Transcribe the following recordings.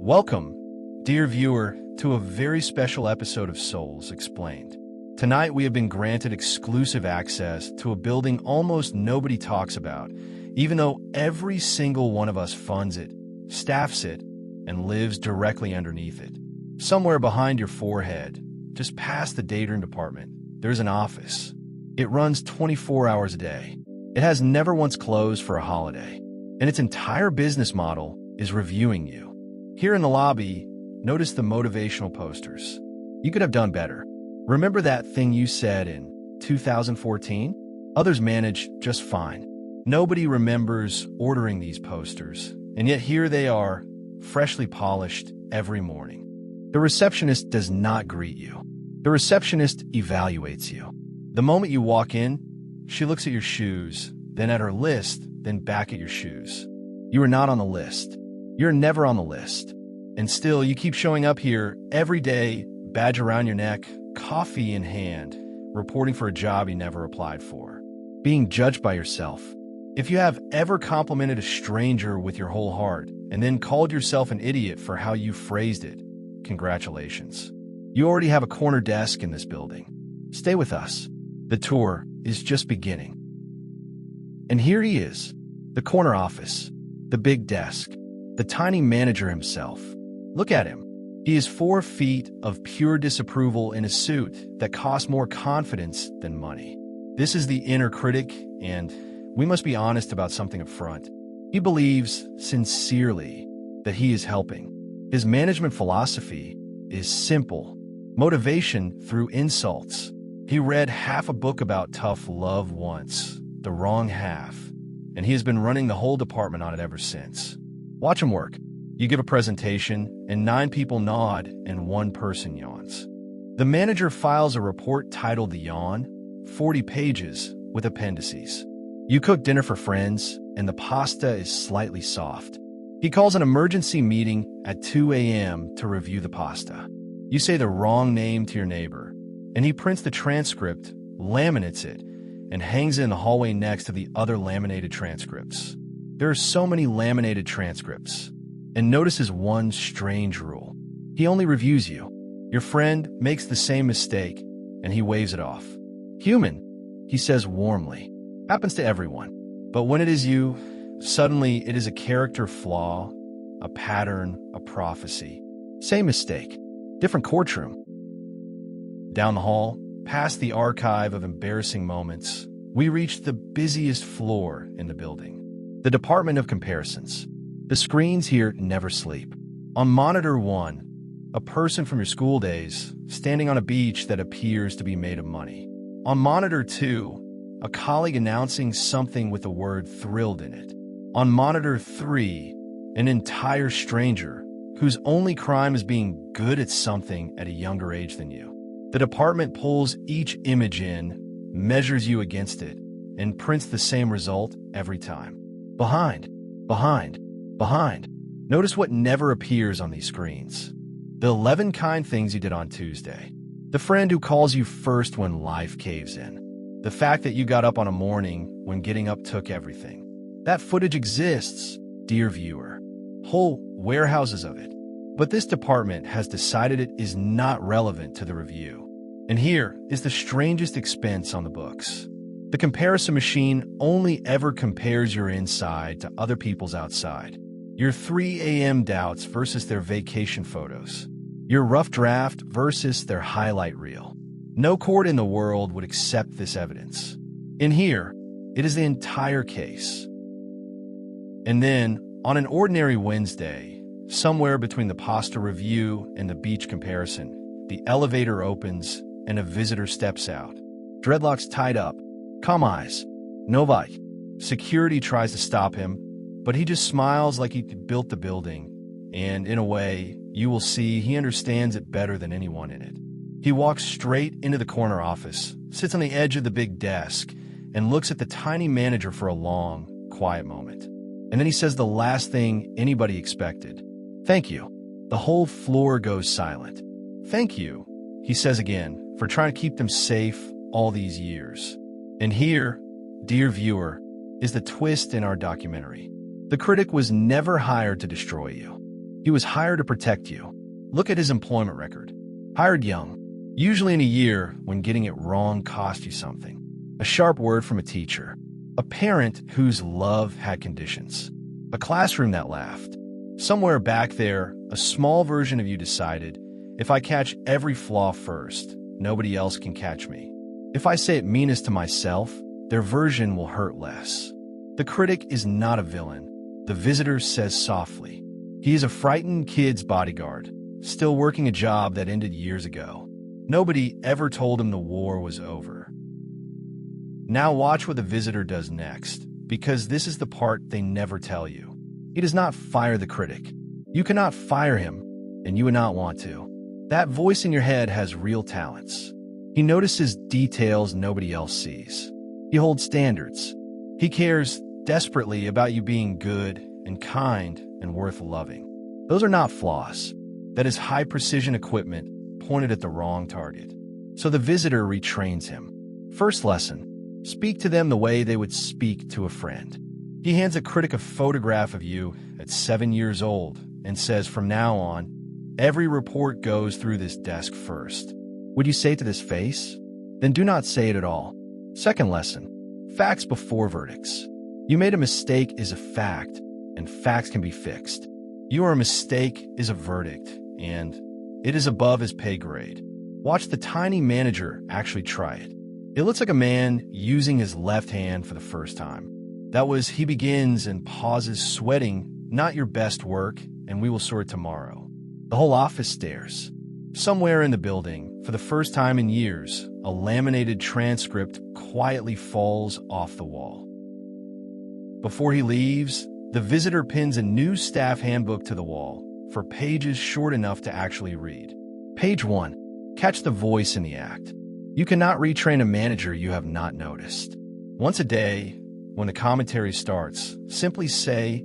Welcome, dear viewer, to a very special episode of Souls Explained. Tonight we have been granted exclusive access to a building almost nobody talks about, even though every single one of us funds it, staffs it, and lives directly underneath it. Somewhere behind your forehead, just past the dating department, there's an office. It runs 24 hours a day. It has never once closed for a holiday, and its entire business model is reviewing you. Here in the lobby, notice the motivational posters. You could have done better. Remember that thing you said in 2014? Others manage just fine. Nobody remembers ordering these posters, and yet here they are, freshly polished every morning. The receptionist does not greet you. The receptionist evaluates you. The moment you walk in, she looks at your shoes, then at her list, then back at your shoes. You are not on the list. You're never on the list. And still, you keep showing up here every day, badge around your neck, coffee in hand, reporting for a job you never applied for, being judged by yourself. If you have ever complimented a stranger with your whole heart and then called yourself an idiot for how you phrased it, congratulations. You already have a corner desk in this building. Stay with us. The tour is just beginning. And here he is, the corner office, the big desk, the tiny manager himself. Look at him. He is 4 feet of pure disapproval in a suit that costs more confidence than money. This is the inner critic, and we must be honest about something up front. He believes sincerely that he is helping. His management philosophy is simple: motivation through insults. He read half a book about tough love once, the wrong half, and he has been running the whole department on it ever since. Watch him work. You give a presentation, and 9 people nod, and 1 person yawns. The manager files a report titled The Yawn, 40 pages, with appendices. You cook dinner for friends, and the pasta is slightly soft. He calls an emergency meeting at 2 a.m. to review the pasta. You say the wrong name to your neighbor, and he prints the transcript, laminates it, and hangs it in the hallway next to the other laminated transcripts. There are so many laminated transcripts. And notices one strange rule. He only reviews you. Your friend makes the same mistake, and he waves it off. Human, he says warmly. Happens to everyone. But when it is you, suddenly it is a character flaw, a pattern, a prophecy. Same mistake, different courtroom. Down the hall, past the archive of embarrassing moments, we reach the busiest floor in the building, the Department of Comparisons. The screens here never sleep. On monitor 1, a person from your school days standing on a beach that appears to be made of money. On monitor 2, a colleague announcing something with the word thrilled in it. On monitor 3, an entire stranger whose only crime is being good at something at a younger age than you. The department pulls each image in, measures you against it, and prints the same result every time. Behind. Notice what never appears on these screens. The 11 kind things you did on Tuesday. The friend who calls you first when life caves in. The fact that you got up on a morning when getting up took everything. That footage exists, dear viewer. Whole warehouses of it. But this department has decided it is not relevant to the review. And here is the strangest expense on the books. The comparison machine only ever compares your inside to other people's outside. Your 3 a.m. doubts versus their vacation photos. Your rough draft versus their highlight reel. No court in the world would accept this evidence. In here, it is the entire case. And then, on an ordinary Wednesday, somewhere between the pasta review and the beach comparison, the elevator opens and a visitor steps out. Dreadlocks tied up. Calm eyes. No bite. Security tries to stop him, but he just smiles like he built the building, and in a way, you will see he understands it better than anyone in it. He walks straight into the corner office, sits on the edge of the big desk, and looks at the tiny manager for a long, quiet moment. And then he says the last thing anybody expected. Thank you. The whole floor goes silent. Thank you, he says again, for trying to keep them safe all these years. And here, dear viewer, is the twist in our documentary. The critic was never hired to destroy you. He was hired to protect you. Look at his employment record. Hired young, usually in a year when getting it wrong cost you something. A sharp word from a teacher. A parent whose love had conditions. A classroom that laughed. Somewhere back there, a small version of you decided, if I catch every flaw first, nobody else can catch me. If I say it meanest to myself, their version will hurt less. The critic is not a villain. The visitor says softly. He is a frightened kid's bodyguard, still working a job that ended years ago. Nobody ever told him the war was over. Now watch what the visitor does next, because this is the part they never tell you. He does not fire the critic. You cannot fire him, and you would not want to. That voice in your head has real talents. He notices details nobody else sees. He holds standards. He cares desperately about you being good and kind and worth loving. Those are not flaws. That is high-precision equipment pointed at the wrong target. So the visitor retrains him. First lesson, speak to them the way they would speak to a friend. He hands a critic a photograph of you at 7 years old and says from now on, every report goes through this desk first. Would you say it to this face? Then do not say it at all. Second lesson, facts before verdicts. You made a mistake is a fact, and facts can be fixed. Your mistake is a verdict, and it is above his pay grade. Watch the tiny manager actually try it. It looks like a man using his left hand for the first time. That was, he begins and pauses, sweating, not your best work, and we will sort tomorrow. The whole office stares. Somewhere in the building, for the first time in years, a laminated transcript quietly falls off the wall. Before he leaves, the visitor pins a new staff handbook to the wall, for pages short enough to actually read. Page 1. Catch the voice in the act. You cannot retrain a manager you have not noticed. Once a day, when the commentary starts, simply say,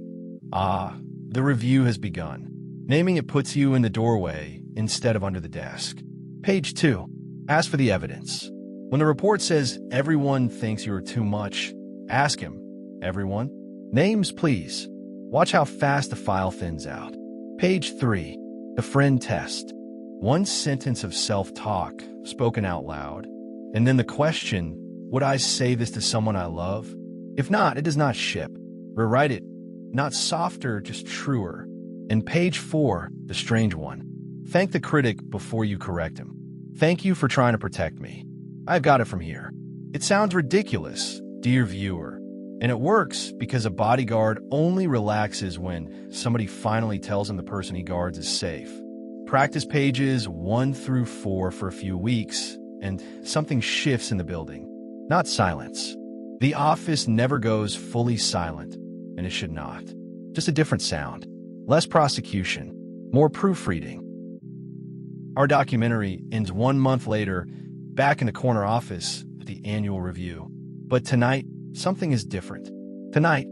the review has begun. Naming it puts you in the doorway instead of under the desk. Page 2. Ask for the evidence. When the report says everyone thinks you are too much, ask him, everyone? Names, please. Watch how fast the file thins out. Page 3. The friend test. One sentence of self-talk, spoken out loud, and then the question, would I say this to someone I love? If not, it does not ship. Rewrite it, not softer, just truer. And page 4, the strange one. Thank the critic before you correct him. Thank you for trying to protect me. I've got it from here. It sounds ridiculous, dear viewer. And it works because a bodyguard only relaxes when somebody finally tells him the person he guards is safe. Practice pages 1 through 4 for a few weeks, and something shifts in the building. Not silence. The office never goes fully silent, and it should not. Just a different sound. Less prosecution. More proofreading. Our documentary ends 1 month later, back in the corner office at the annual review. But tonight, something is different. Tonight,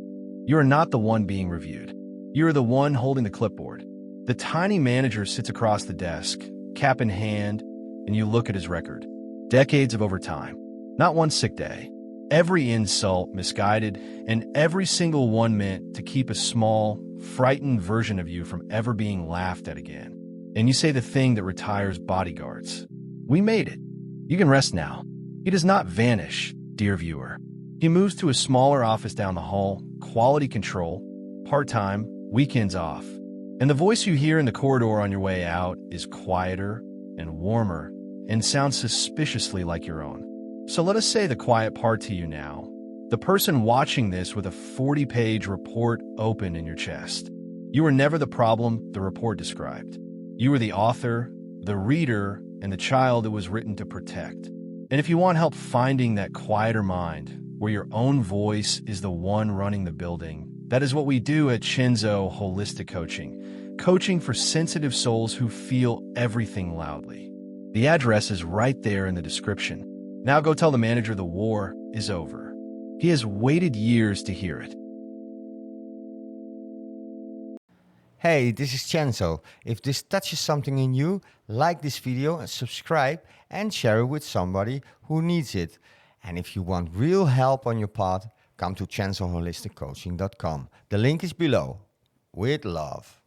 you are not the one being reviewed. You are the one holding the clipboard. The tiny manager sits across the desk, cap in hand, and you look at his record. Decades of overtime. Not one sick day. Every insult misguided, and every single one meant to keep a small, frightened version of you from ever being laughed at again. And you say the thing that retires bodyguards. We made it. You can rest now. He does not vanish, dear viewer. He moves to a smaller office down the hall, quality control, part-time, weekends off. And the voice you hear in the corridor on your way out is quieter and warmer and sounds suspiciously like your own. So let us say the quiet part to you now. The person watching this with a 40-page report open in your chest. You were never the problem the report described. You were the author, the reader, and the child it was written to protect. And if you want help finding that quieter mind, where your own voice is the one running the building, that is what we do at Shinzo Holistic Coaching. Coaching for sensitive souls who feel everything loudly. The address is right there in the description. Now go tell the manager the war is over. He has waited years to hear it. Hey, this is Chenzo. If this touches something in you, like this video and subscribe and share it with somebody who needs it. And if you want real help on your path, come to ChenzoHolisticCoaching.com. The link is below. With love.